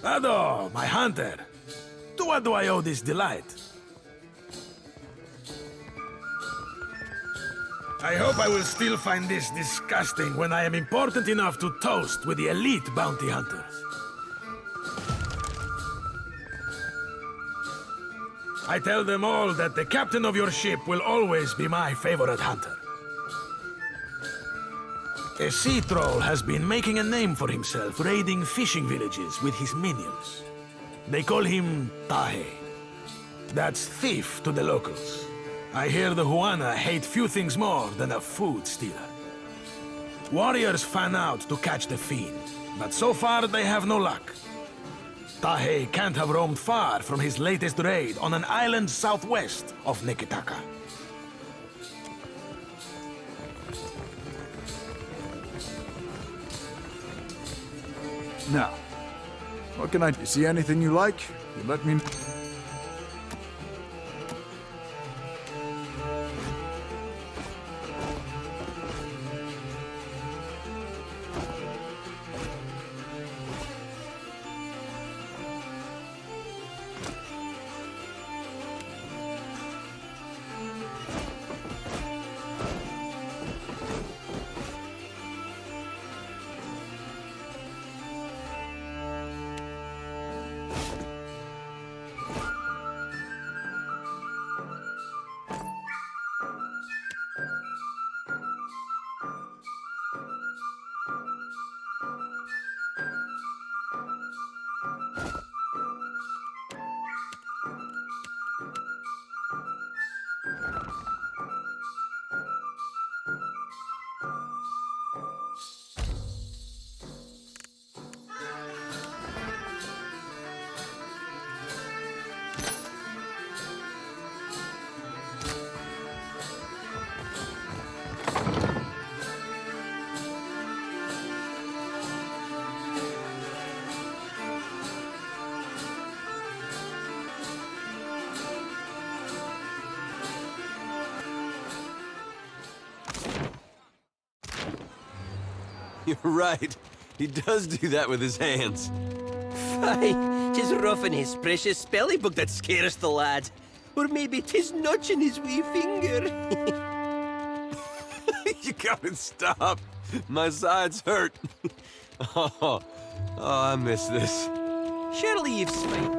Ado, my hunter. To what do I owe this delight? I hope I will still find this disgusting when I am important enough to toast with the elite bounty hunters. I tell them all that the captain of your ship will always be my favorite hunter. A sea troll has been making a name for himself raiding fishing villages with his minions. They call him Tahe. That's thief to the locals. I hear the Huana hate few things more than a food stealer. Warriors fan out to catch the fiend, but so far they have no luck. Tahe can't have roamed far from his latest raid on an island southwest of Neketaka. Now, what can I do? See anything you like? You let me... You're right. He does do that with his hands. Aye, 'tis roughing his precious spelling book that scares the lad. Or maybe 'tis nudging his wee finger. You gotta stop. My sides hurt. Oh, I miss this. Surely you've smiled.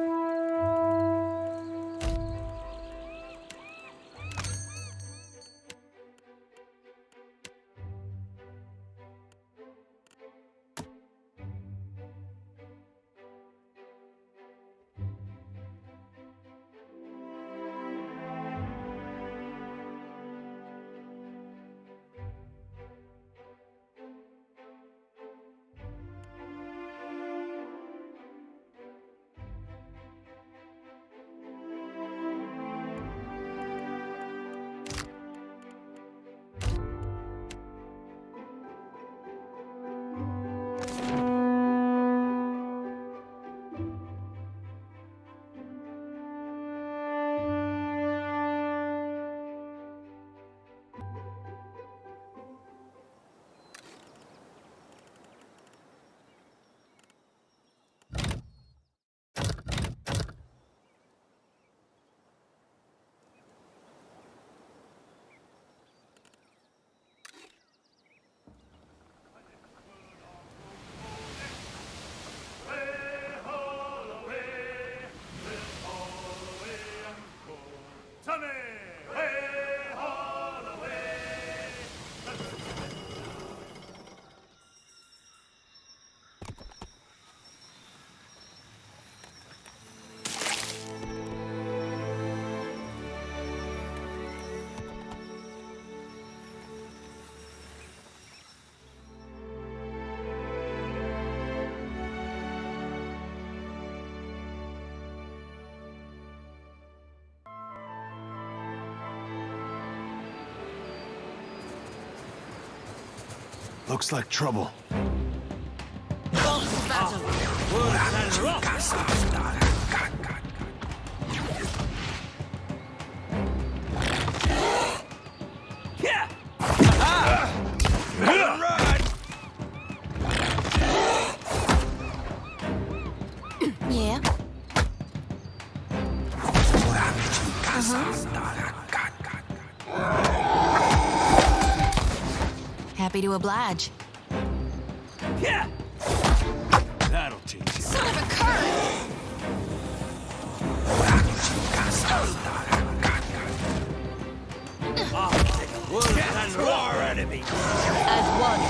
Looks like trouble. Yeah. Happy to oblige. That'll teach you. Son of a cur! And roar enemy. As one.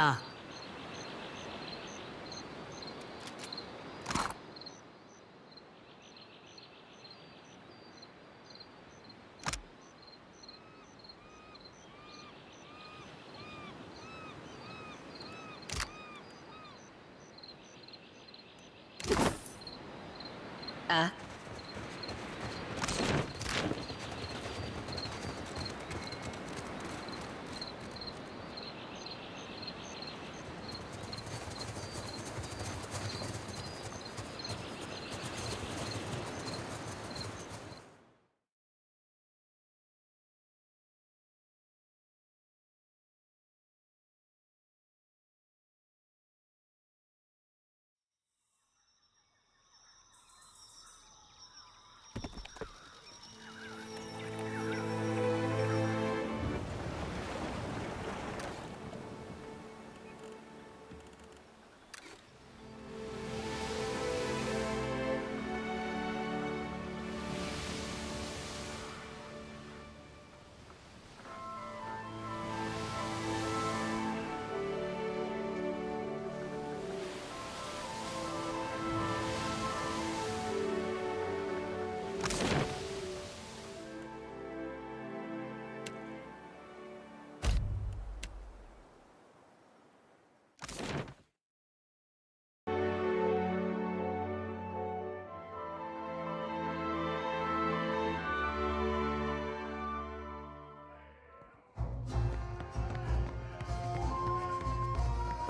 Ah.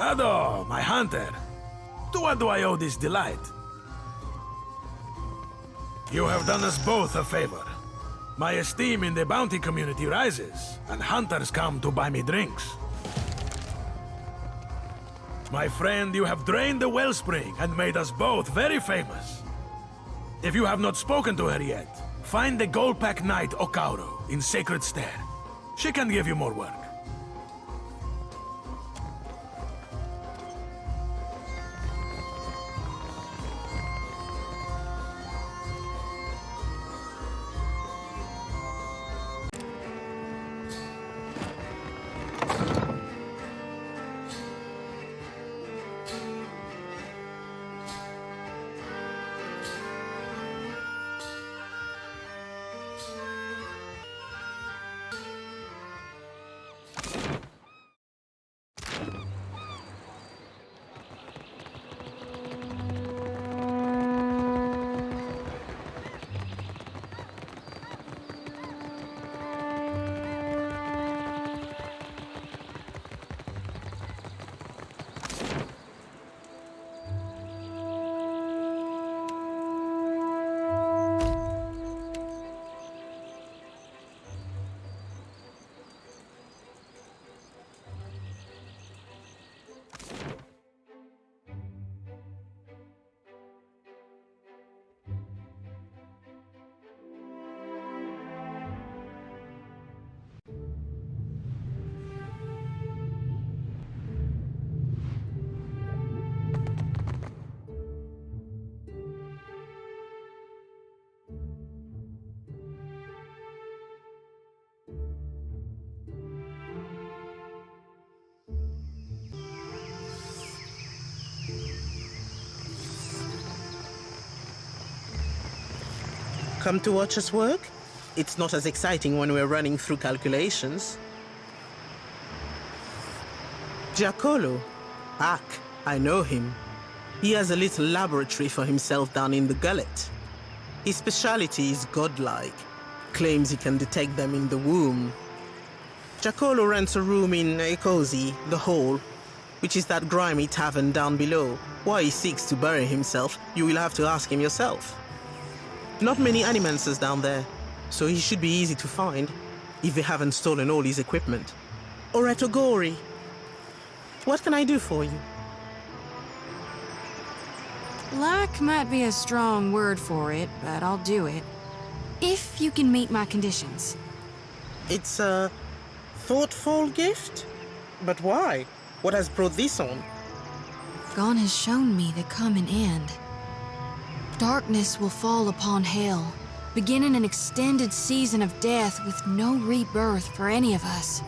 Ado, my hunter. To what do I owe this delight? You have done us both a favor. My esteem in the bounty community rises, and hunters come to buy me drinks. My friend, you have drained the wellspring and made us both very famous. If you have not spoken to her yet, find the Goldpack Knight Okauro in Sacred Stair. She can give you more work. Come to watch us work? It's not as exciting when we're running through calculations. Giacollo. Ak, I know him. He has a little laboratory for himself down in the gullet. His specialty is godlike. Claims he can detect them in the womb. Giacollo rents a room in Ecosi, the Hole, which is that grimy tavern down below. Why he seeks to bury himself, you will have to ask him yourself. Not many animancers down there, so he should be easy to find, if they haven't stolen all his equipment. Or at Ogori. What can I do for you? Like might be a strong word for it, but I'll do it. If you can meet my conditions. It's a thoughtful gift? But why? What has brought this on? Gon has shown me the coming end. Darkness will fall upon Hell, beginning an extended season of death with no rebirth for any of us.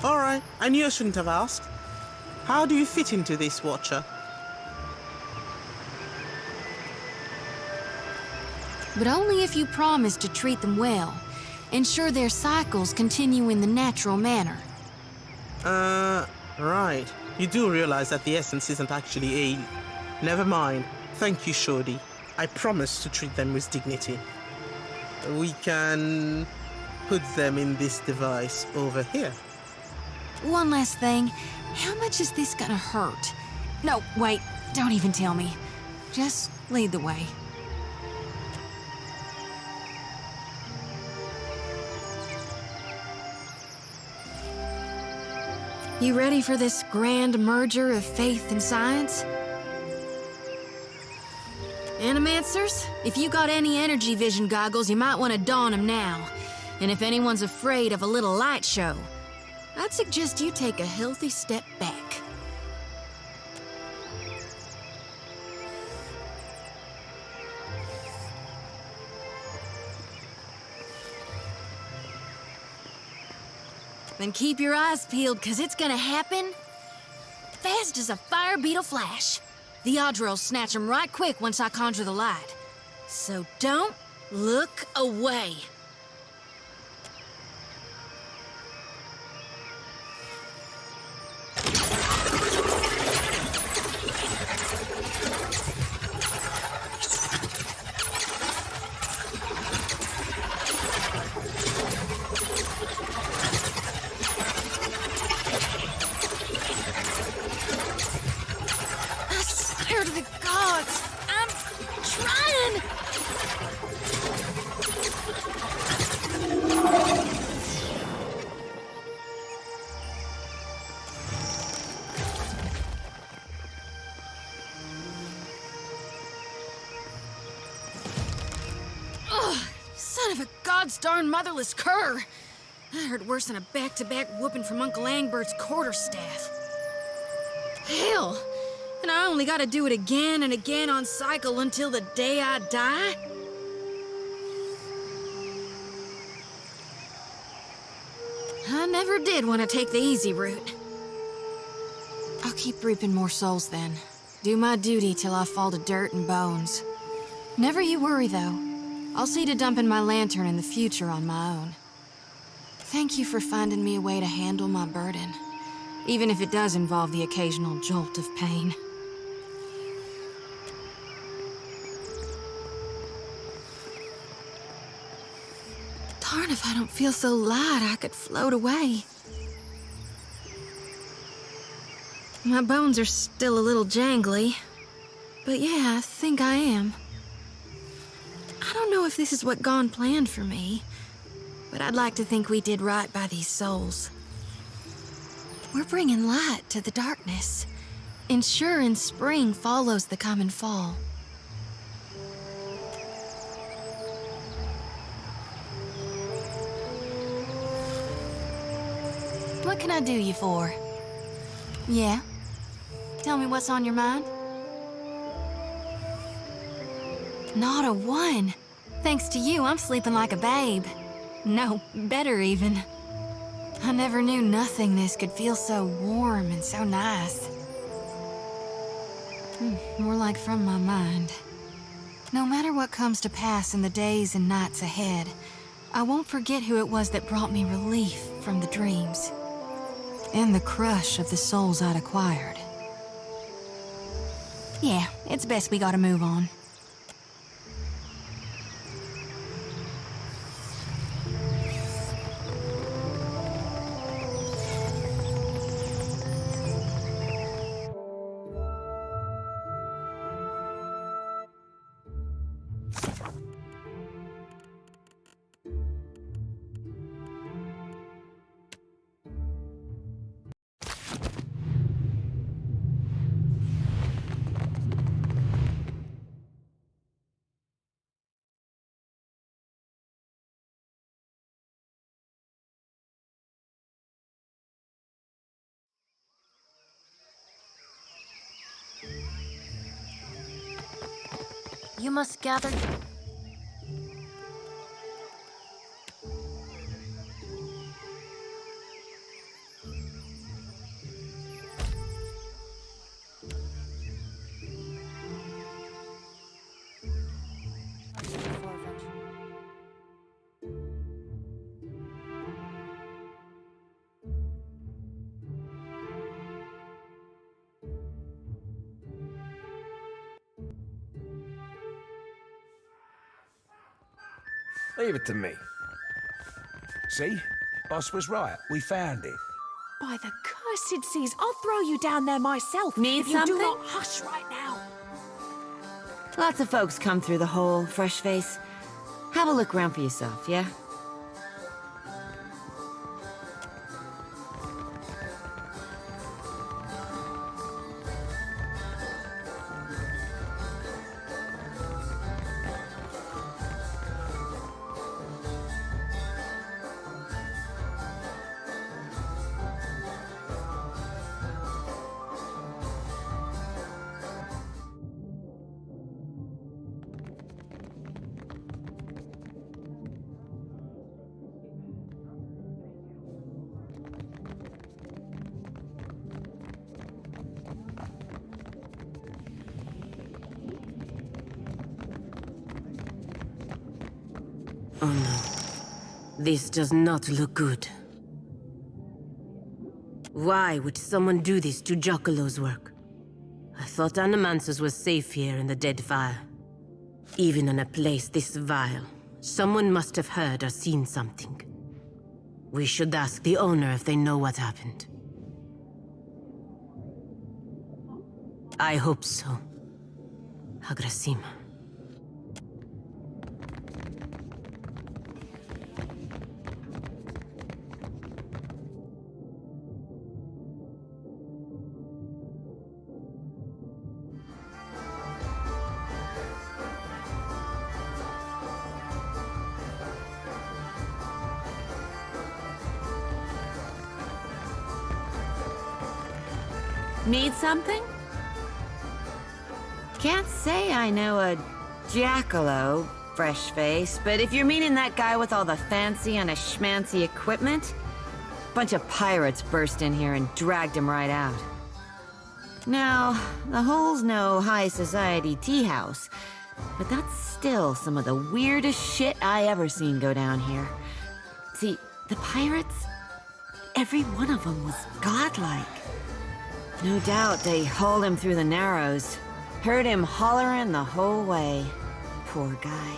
Alright, I knew I shouldn't have asked. How do you fit into this, Watcher? But only if you promise to treat them well. Ensure their cycles continue in the natural manner. Right. You do realize that the essence isn't actually a... Never mind. Thank you, Shorty. I promise to treat them with dignity. We can... put them in this device over here. One last thing. How much is this gonna hurt? No, wait. Don't even tell me. Just lead the way. You ready for this grand merger of faith and science? Animancers, if you got any energy vision goggles, you might want to don them now. And if anyone's afraid of a little light show, I'd suggest you take a healthy step back. Then keep your eyes peeled, cause it's gonna happen fast as a fire beetle flash. The Audra'll snatch 'em right quick once I conjure the light. So don't look away. To the gods! I'm trying! Ugh! Son of a god's darn motherless cur! That hurt worse than a back-to-back whooping from Uncle Angbert's quarterstaff. Hell! And I only gotta do it again and again on cycle until the day I die? I never did want to take the easy route. I'll keep reaping more souls then. Do my duty till I fall to dirt and bones. Never you worry, though. I'll see to dumping my lantern in the future on my own. Thank you for finding me a way to handle my burden, even if it does involve the occasional jolt of pain. Darn if I don't feel so light I could float away. My bones are still a little jangly, but yeah, I think I am. I don't know if this is what Gon planned for me, but I'd like to think we did right by these souls. We're bringing light to the darkness, ensuring spring follows the common fall. What can I do you for? Yeah? Tell me what's on your mind? Not a one. Thanks to you, I'm sleeping like a babe. No, better even. I never knew nothingness could feel so warm and so nice. More like from my mind. No matter what comes to pass in the days and nights ahead, I won't forget who it was that brought me relief from the dreams. And the crush of the souls I'd acquired. Yeah, it's best we gotta move on. You must gather. Leave it to me. See? Boss was right. We found it. By the cursed seas, I'll throw you down there myself. Need if you something? do not hush right now. Lots of folks come through the hole, fresh face. Have a look around for yourself, yeah? Oh no. This does not look good. Why would someone do this to Joccolo's work? I thought Animansus was safe here in the Deadfire. Even in a place this vile, someone must have heard or seen something. We should ask the owner if they know what happened. I hope so. Agrasima. Need something? Can't say I know a Jackalo, fresh face, but if you're meaning that guy with all the fancy and a schmancy equipment, bunch of pirates burst in here and dragged him right out. Now, the hole's no high society tea house, but that's still some of the weirdest shit I ever seen go down here. See, the pirates, every one of them was godlike. No doubt they hauled him through the Narrows. Heard him hollering the whole way. Poor guy.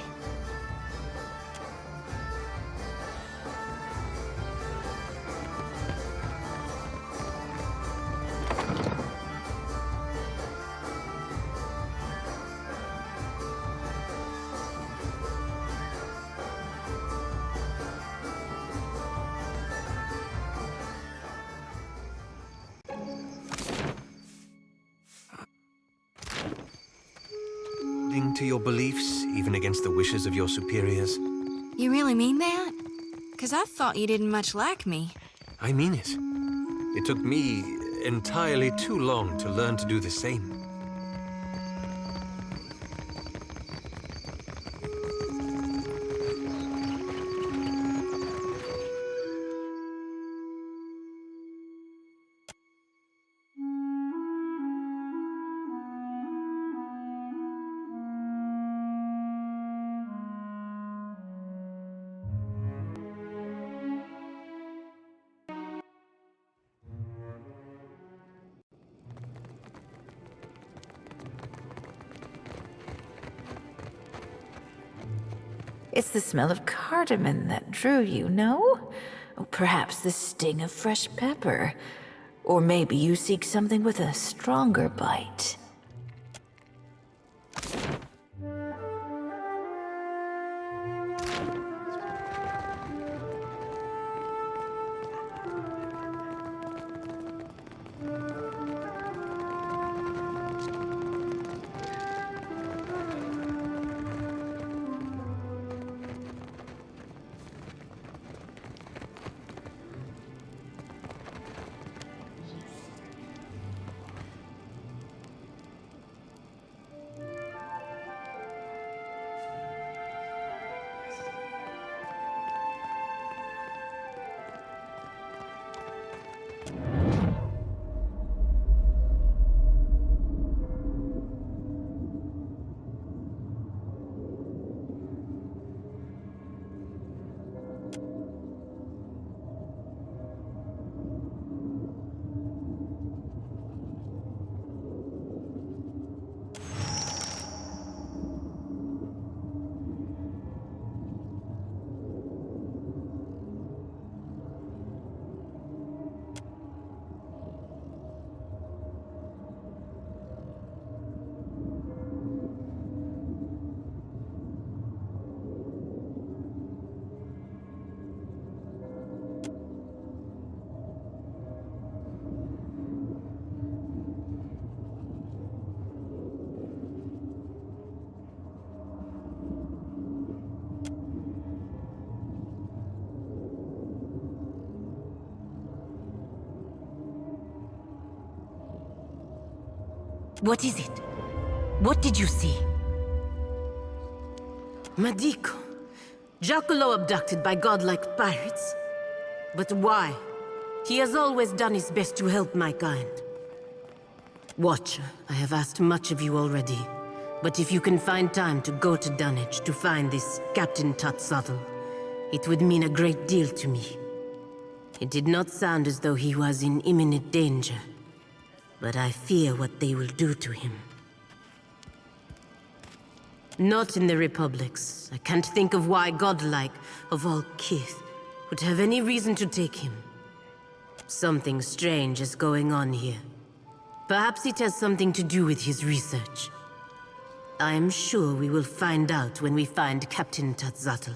To your beliefs, even against the wishes of your superiors? You really mean that? 'Cause I thought you didn't much like me. I mean it. It took me entirely too long to learn to do the same. It's the smell of cardamom that drew you, no? Or perhaps the sting of fresh pepper. Or maybe you seek something with a stronger bite. What is it? What did you see? Madiko. Giacomo abducted by godlike pirates. But why? He has always done his best to help my kind. Watcher, I have asked much of you already. But if you can find time to go to Dunwich to find this Captain Tatsatl, it would mean a great deal to me. It did not sound as though he was in imminent danger. But I fear what they will do to him. Not in the Republics. I can't think of why godlike, of all kith, would have any reason to take him. Something strange is going on here. Perhaps it has something to do with his research. I am sure we will find out when we find Captain Tatsatl.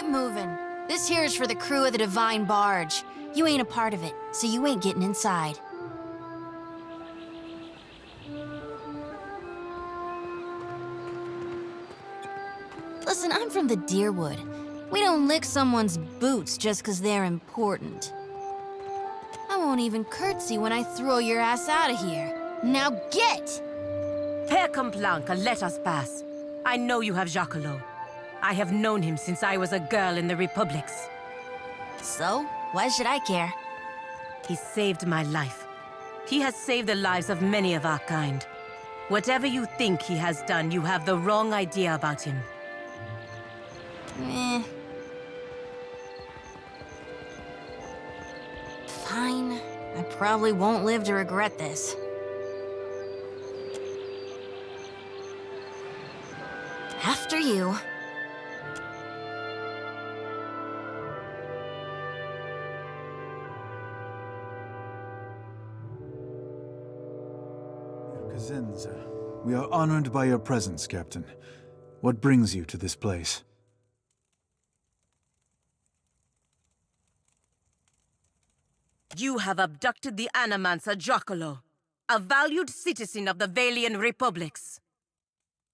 Keep moving. This here is for the crew of the Divine Barge. You ain't a part of it, so you ain't getting inside. Listen, I'm from the Deerwood. We don't lick someone's boots just 'cause they're important. I won't even curtsy when I throw your ass out of here. Now get! Père Complanca, let us pass. I know you have Jacquelot. I have known him since I was a girl in the Republics. So, why should I care? He saved my life. He has saved the lives of many of our kind. Whatever you think he has done, you have the wrong idea about him. Fine. I probably won't live to regret this. After you. Kazenza, we are honored by your presence, Captain. What brings you to this place? You have abducted the Animancer Jacquelot, a valued citizen of the Valian Republics.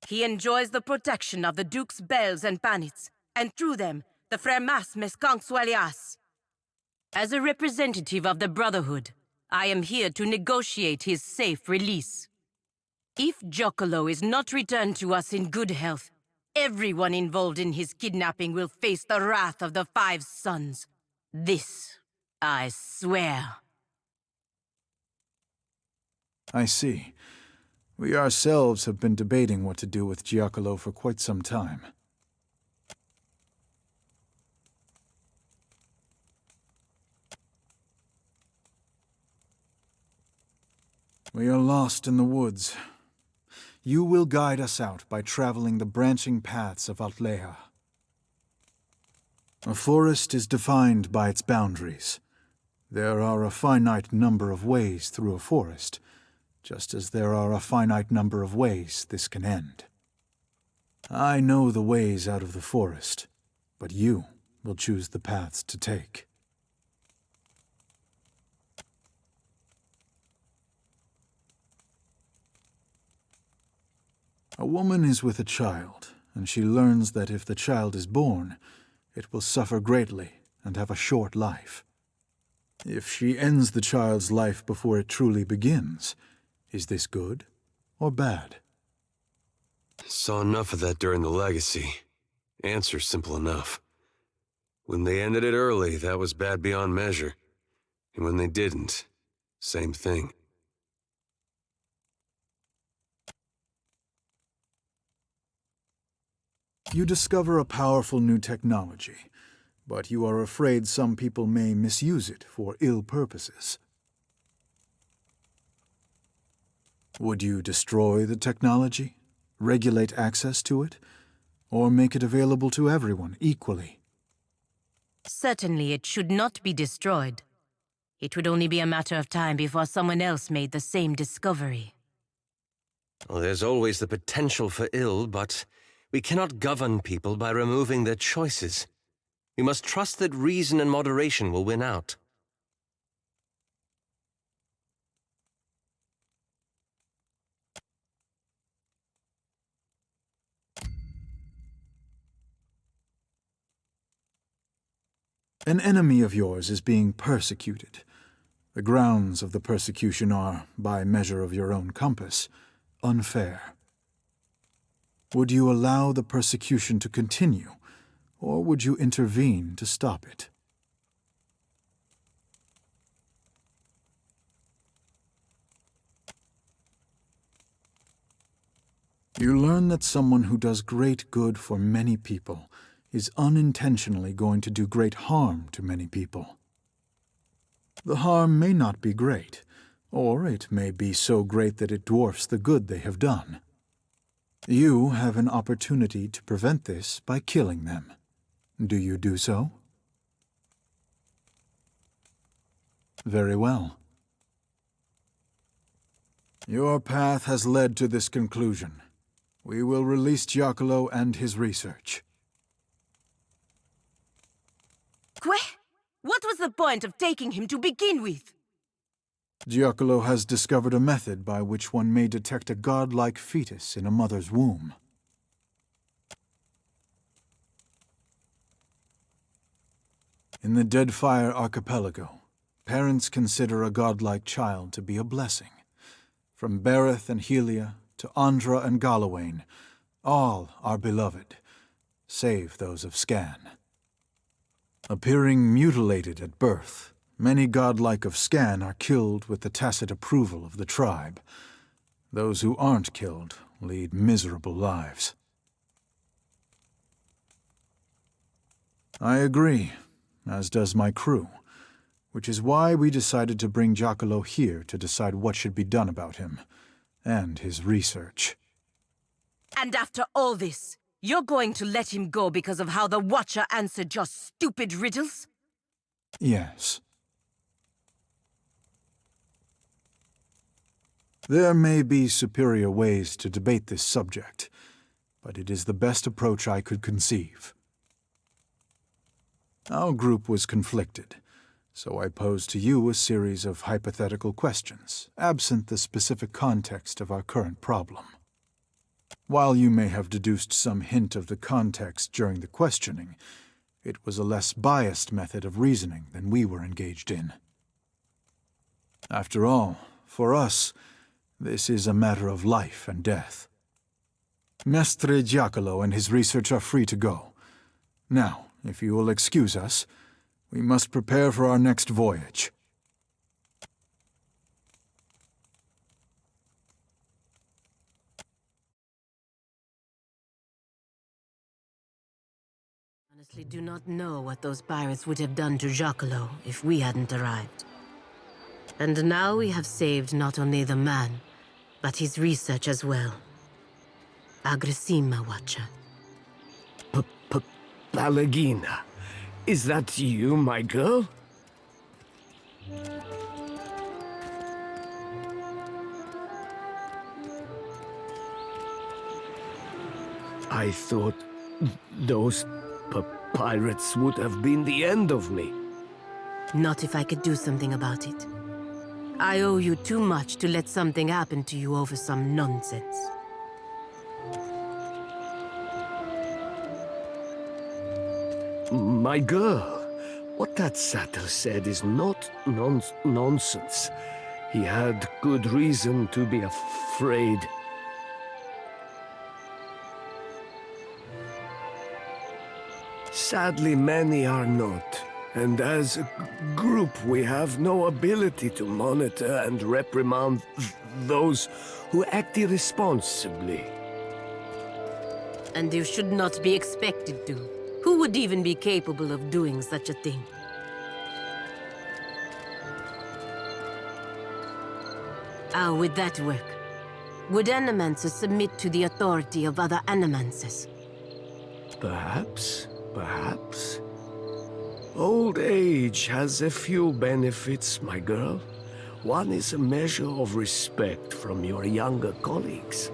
He enjoys the protection of the Duke's bells and bannets, and through them, the Fremas Meskankswalias. As a representative of the Brotherhood, I am here to negotiate his safe release. If Jacquelot is not returned to us in good health, everyone involved in his kidnapping will face the wrath of the Five Sons. This, I swear. I see. We ourselves have been debating what to do with Giacomo for quite some time. We are lost in the woods. You will guide us out by traveling the branching paths of Altleja. A forest is defined by its boundaries. There are a finite number of ways through a forest, just as there are a finite number of ways this can end. I know the ways out of the forest, but you will choose the paths to take. A woman is with a child, and she learns that if the child is born, it will suffer greatly and have a short life. If she ends the child's life before it truly begins, is this good or bad? Saw enough of that during the Legacy. Answer simple enough. When they ended it early, that was bad beyond measure. And when they didn't, same thing. You discover a powerful new technology, but you are afraid some people may misuse it for ill purposes. Would you destroy the technology, regulate access to it, or make it available to everyone equally? Certainly it should not be destroyed. It would only be a matter of time before someone else made the same discovery. Well, there's always the potential for ill, but we cannot govern people by removing their choices. We must trust that reason and moderation will win out. An enemy of yours is being persecuted. The grounds of the persecution are, by measure of your own compass, unfair. Would you allow the persecution to continue, or would you intervene to stop it? You learn that someone who does great good for many people is unintentionally going to do great harm to many people. The harm may not be great, or it may be so great that it dwarfs the good they have done. You have an opportunity to prevent this by killing them. Do you do so? Very well. Your path has led to this conclusion. We will release Giacomo and his research. the point of taking him to begin with? Giacomo has discovered a method by which one may detect a godlike fetus in a mother's womb. In the Deadfire archipelago, parents consider a godlike child to be a blessing. From Bereth and Helia to Andra and Galawain, all are beloved, save those of Scan. Appearing mutilated at birth, many godlike of Scan are killed with the tacit approval of the tribe. Those who aren't killed lead miserable lives. I agree, as does my crew, which is why we decided to bring Giacomo here to decide what should be done about him, and his research. And after all this, you're going to let him go because of how the Watcher answered your stupid riddles? Yes. There may be superior ways to debate this subject, but it is the best approach I could conceive. Our group was conflicted, so I posed to you a series of hypothetical questions, absent the specific context of our current problem. While you may have deduced some hint of the context during the questioning, it was a less biased method of reasoning than we were engaged in. After all, for us, this is a matter of life and death. Mestre Giacomo and his research are free to go. Now, if you will excuse us, we must prepare for our next voyage. Honestly, do not know what those pirates would have done to Giacomo if we hadn't arrived. And now we have saved not only the man, but his research as well. Agressima, Watcher. Palagina, is that you, my girl? I thought those pirates would have been the end of me. Not if I could do something about it. I owe you too much to let something happen to you over some nonsense. My girl, what that satyr said is not nonsense. He had good reason to be afraid. Sadly, many are not. And as a group, we have no ability to monitor and reprimand those who act irresponsibly. And you should not be expected to. Who would even be capable of doing such a thing? How would that work? Would animancers submit to the authority of other animancers? Perhaps, perhaps. Old age has a few benefits, my girl. One is a measure of respect from your younger colleagues.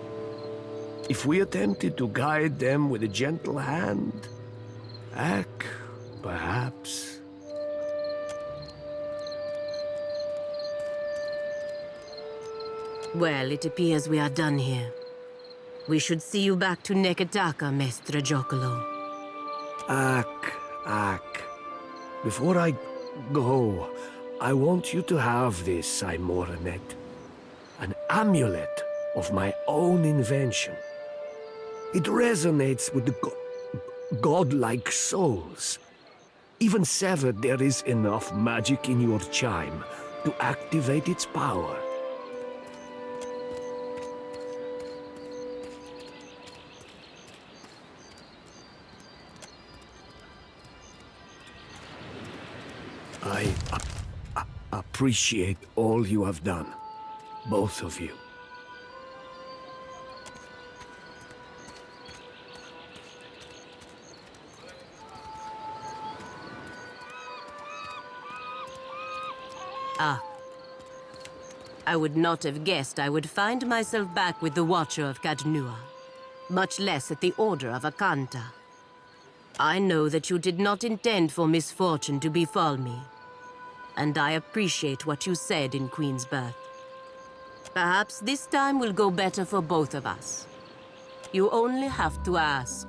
If we attempted to guide them with a gentle hand, perhaps. Well, it appears we are done here. We should see you back to Neketaka, Mestre Giacomo. Before I go, I want you to have this, Aimoranet. An amulet of my own invention. It resonates with the godlike souls. Even severed, there is enough magic in your chime to activate its power. I appreciate all you have done, both of you. I would not have guessed I would find myself back with the Watcher of Kadnua, much less at the Order of Akanta. I know that you did not intend for misfortune to befall me, and I appreciate what you said in Queen's Birth. Perhaps this time will go better for both of us. You only have to ask.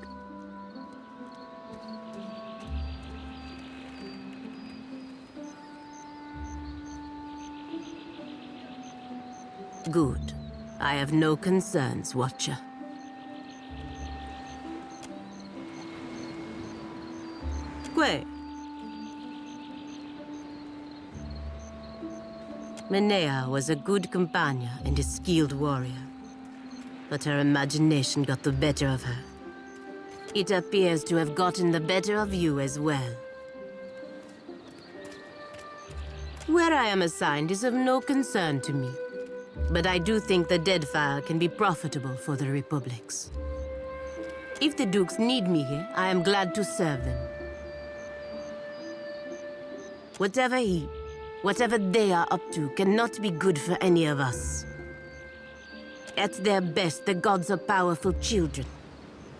Good. I have no concerns, Watcher. Quay. Menea was a good companion and a skilled warrior, but her imagination got the better of her. It appears to have gotten the better of you as well. Where I am assigned is of no concern to me, but I do think the Deadfire can be profitable for the Republics. If the Dukes need me here, I am glad to serve them. Whatever they are up to cannot be good for any of us. At their best, the gods are powerful children.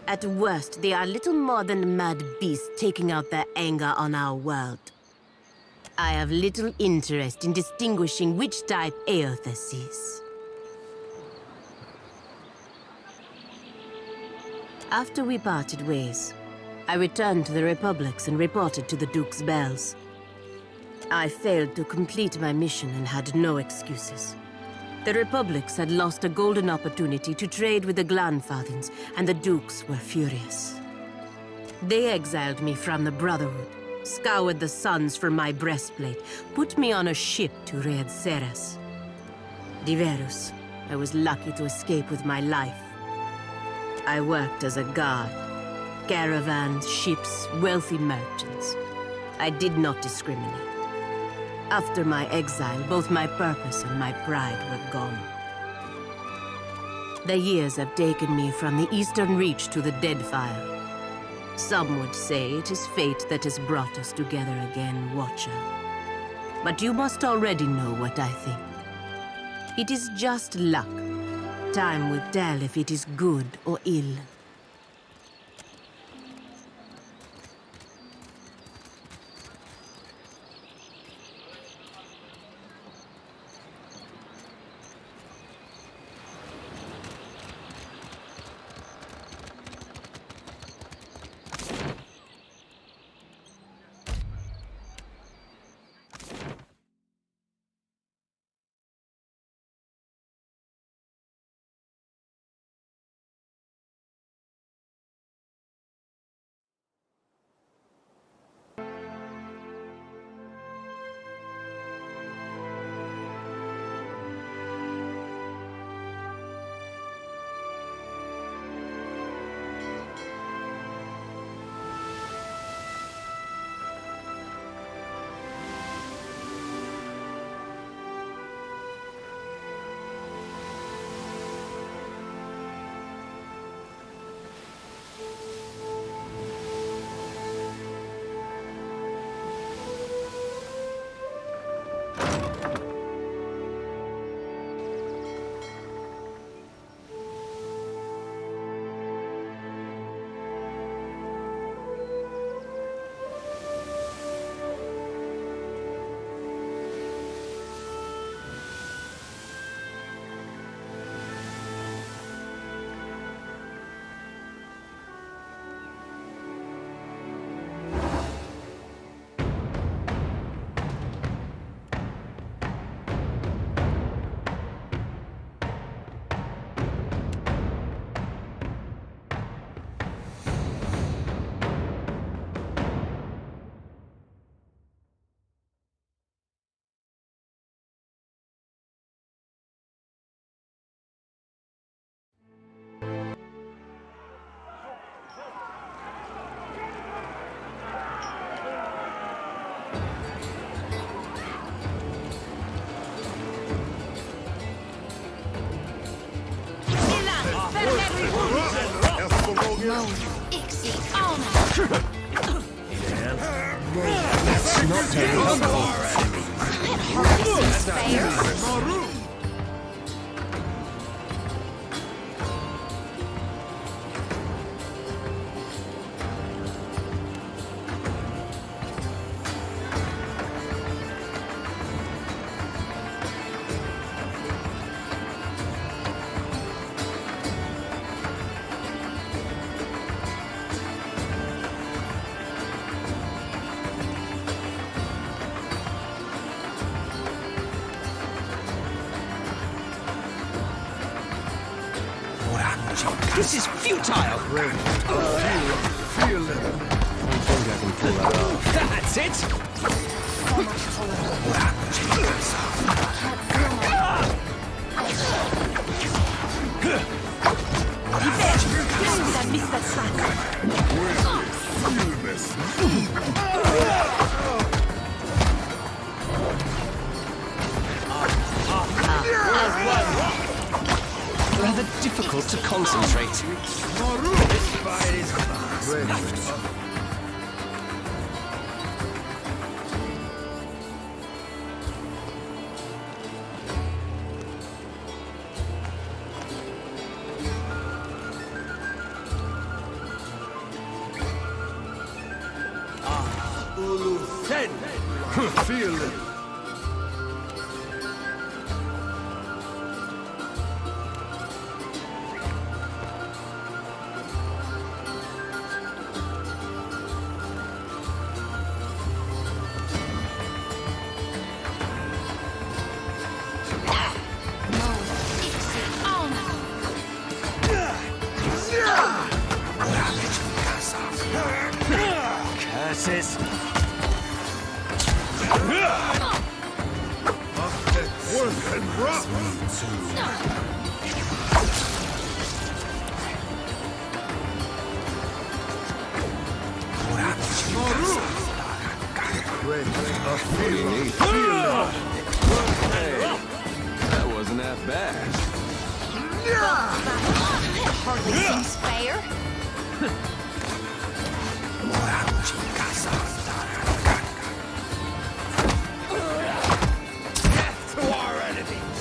At worst, they are little more than mad beasts taking out their anger on our world. I have little interest in distinguishing which type Eothas is. After we parted ways, I returned to the Republics and reported to the Duke's bells. I failed to complete my mission and had no excuses. The Republics had lost a golden opportunity to trade with the Glanfathins, and the Dukes were furious. They exiled me from the Brotherhood, scoured the suns from my breastplate, put me on a ship to raid Ceres. Diverus, I was lucky to escape with my life. I worked as a guard. Caravans, ships, wealthy merchants. I did not discriminate. After my exile, both my purpose and my pride were gone. The years have taken me from the Eastern Reach to the Deadfire. Some would say it is fate that has brought us together again, Watcher. But you must already know what I think. It is just luck. Time will tell if it is good or ill. That's not terrible. It hardly seems fair. This is futile! Feel it. I think I can pull that off. That's it! Did I miss that track? Rather difficult to concentrate. This fight is Feel it. Curses! Worth and rough. That wasn't that bad. Hardly seems fair. Death to our enemies!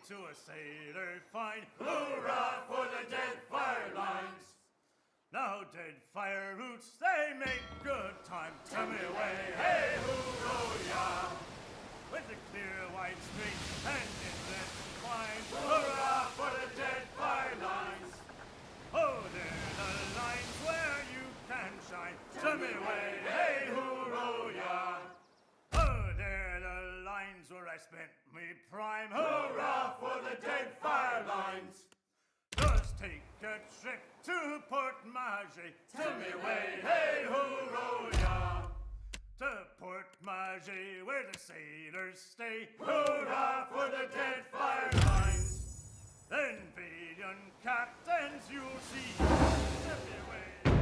to a sailor fine. Hoorah for the Deadfire lines! Now Deadfire roots, they make good time. Tell me away, hey, hoorah, with the clear white streets and inlet lines. Hurrah for the Deadfire lines! Oh, they're the lines where you can shine. Tell me way, hey, hooroo, ya! Oh, they're the lines where I spent me prime. Hurrah for the Deadfire lines! Just take a trip to Port Magie. Tell me way, hey, hooroo, ya! To Port Magie, where the sailors stay. Hurrah for the Deadfire lines! Then valiant captains you'll see. Tell me way.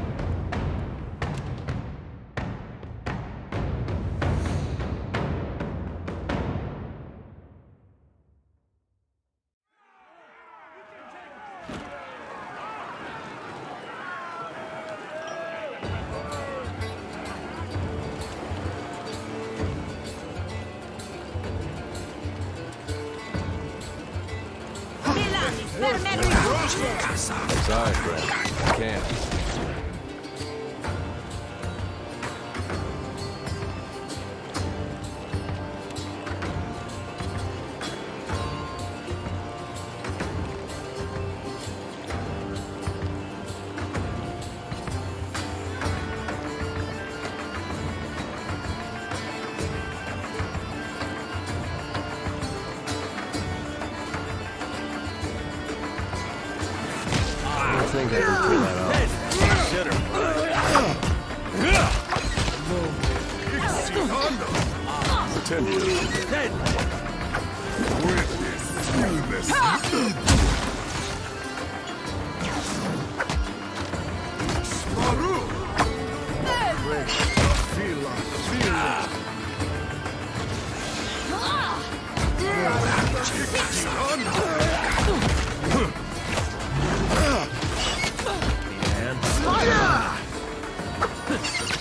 Sorry, Fred. I can't. I think I can pull that off. Pretend you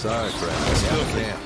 Sorry, Fred. I still can't.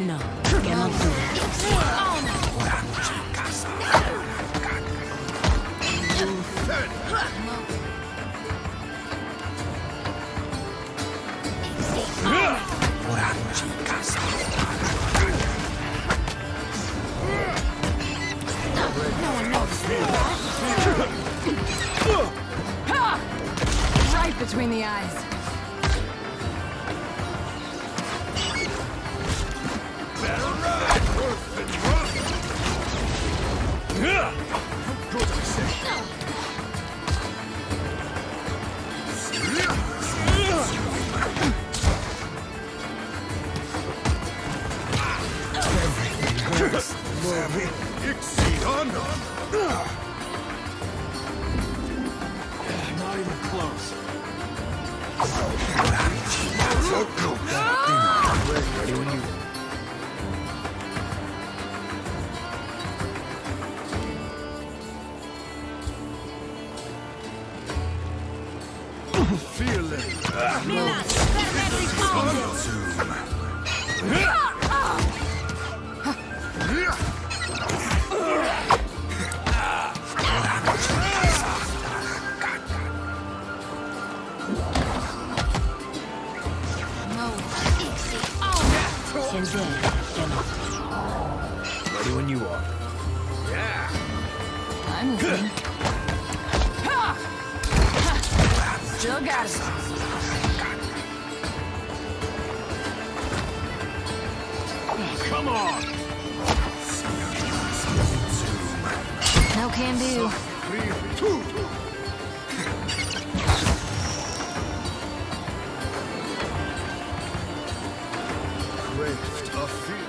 No, cannot do that. Right between the eyes. Not even close. Ready when you... Feel it. Ready when you are. Yeah. I'm listening. Still got it. Come on. No can do. Great, tough feeling.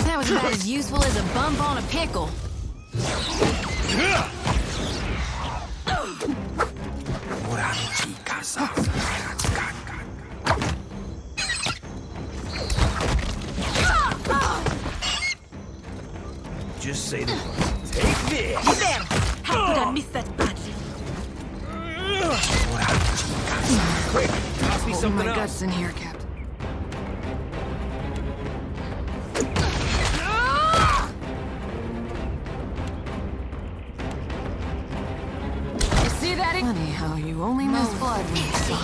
That was about as useful as a bump on a pickle. Just say the word. Take this! There! How could I miss that badly? Quick, toss me something my else. guts in here, Captain. You see that? Funny how you only miss blood when you see it.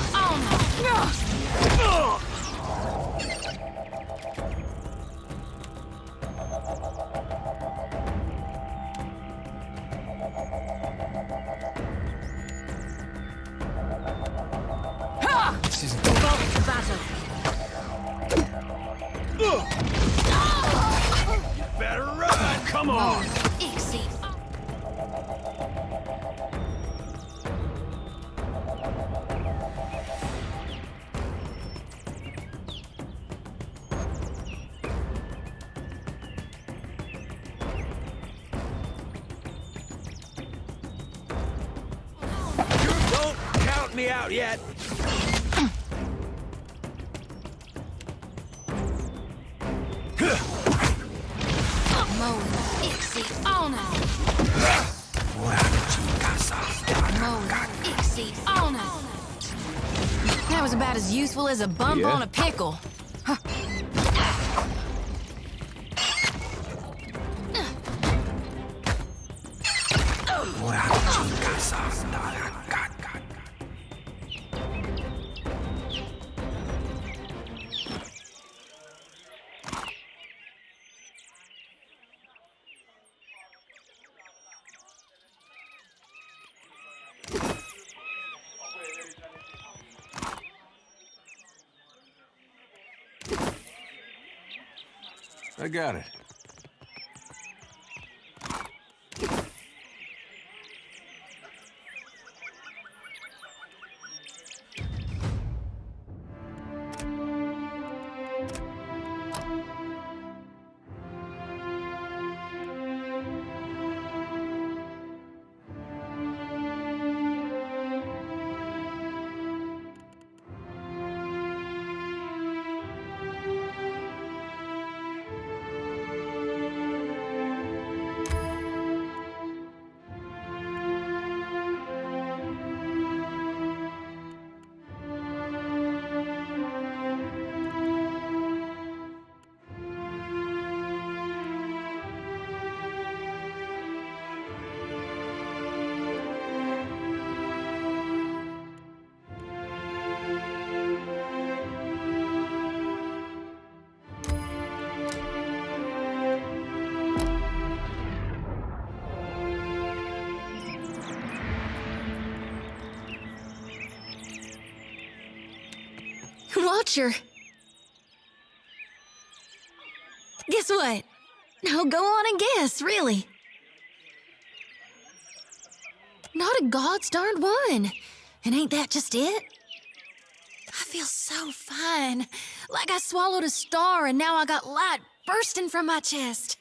This isn't Battle. better run! Come on! Don't count me out yet! That was about as useful as a bump on a pickle. I got it. Watcher. Guess what? No, go on and guess, really. Not a god's darned one. And ain't that just it? I feel so fine. Like I swallowed a star and now I got light bursting from my chest.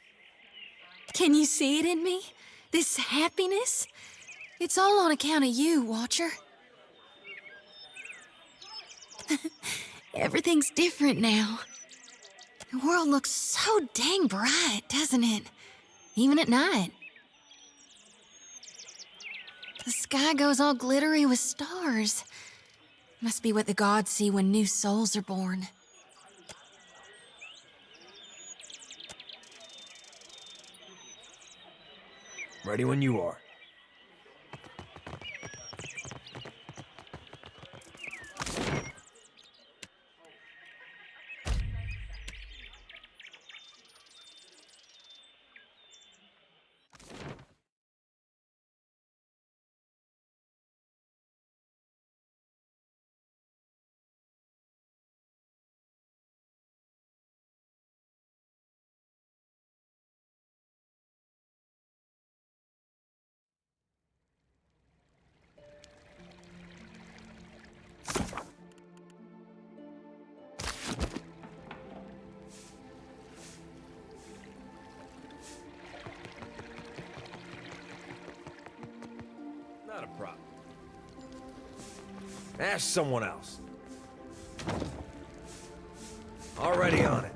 Can you see it in me? This happiness? It's all on account of you, Watcher. Everything's different now. The world looks so dang bright, doesn't it? Even at night. The sky goes all glittery with stars. Must be what the gods see when new souls are born. Ready when you are. Not a problem. Ask someone else. Already on it.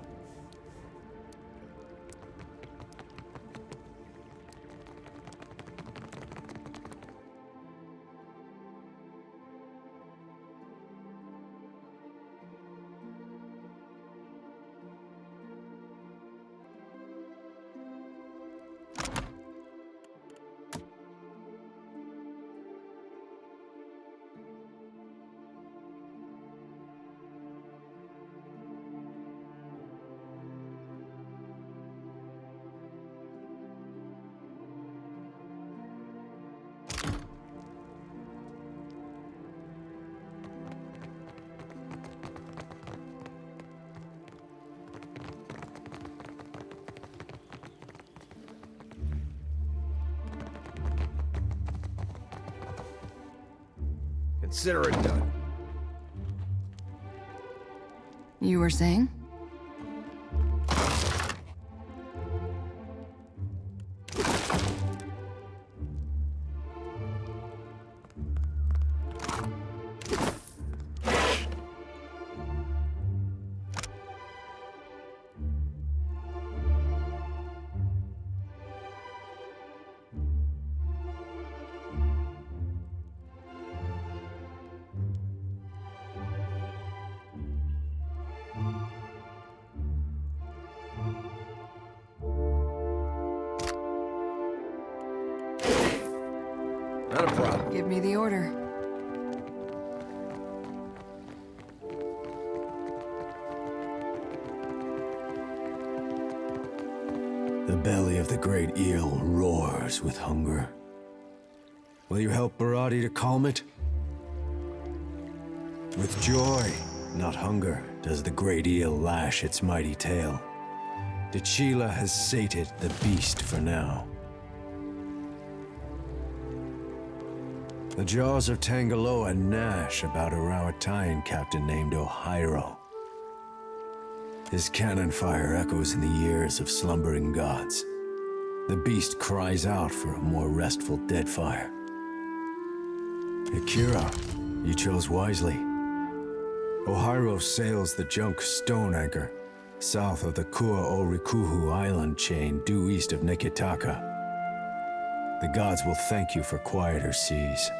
Consider it done. You were saying? Not a problem. Give me the order. The belly of the great eel roars with hunger. Will you help Barati to calm it? With joy, not hunger, does the great eel lash its mighty tail. Dachila has sated the beast for now. The jaws of Tangaloa gnash about a Rawatine captain named Ohiro. His cannon fire echoes in the ears of slumbering gods. The beast cries out for a more restful Deadfire. Akira, you chose wisely. Ohiro sails the junk Stone Anchor, south of the Kua-o-Rikuhu island chain due east of Nikitaka. The gods will thank you for quieter seas.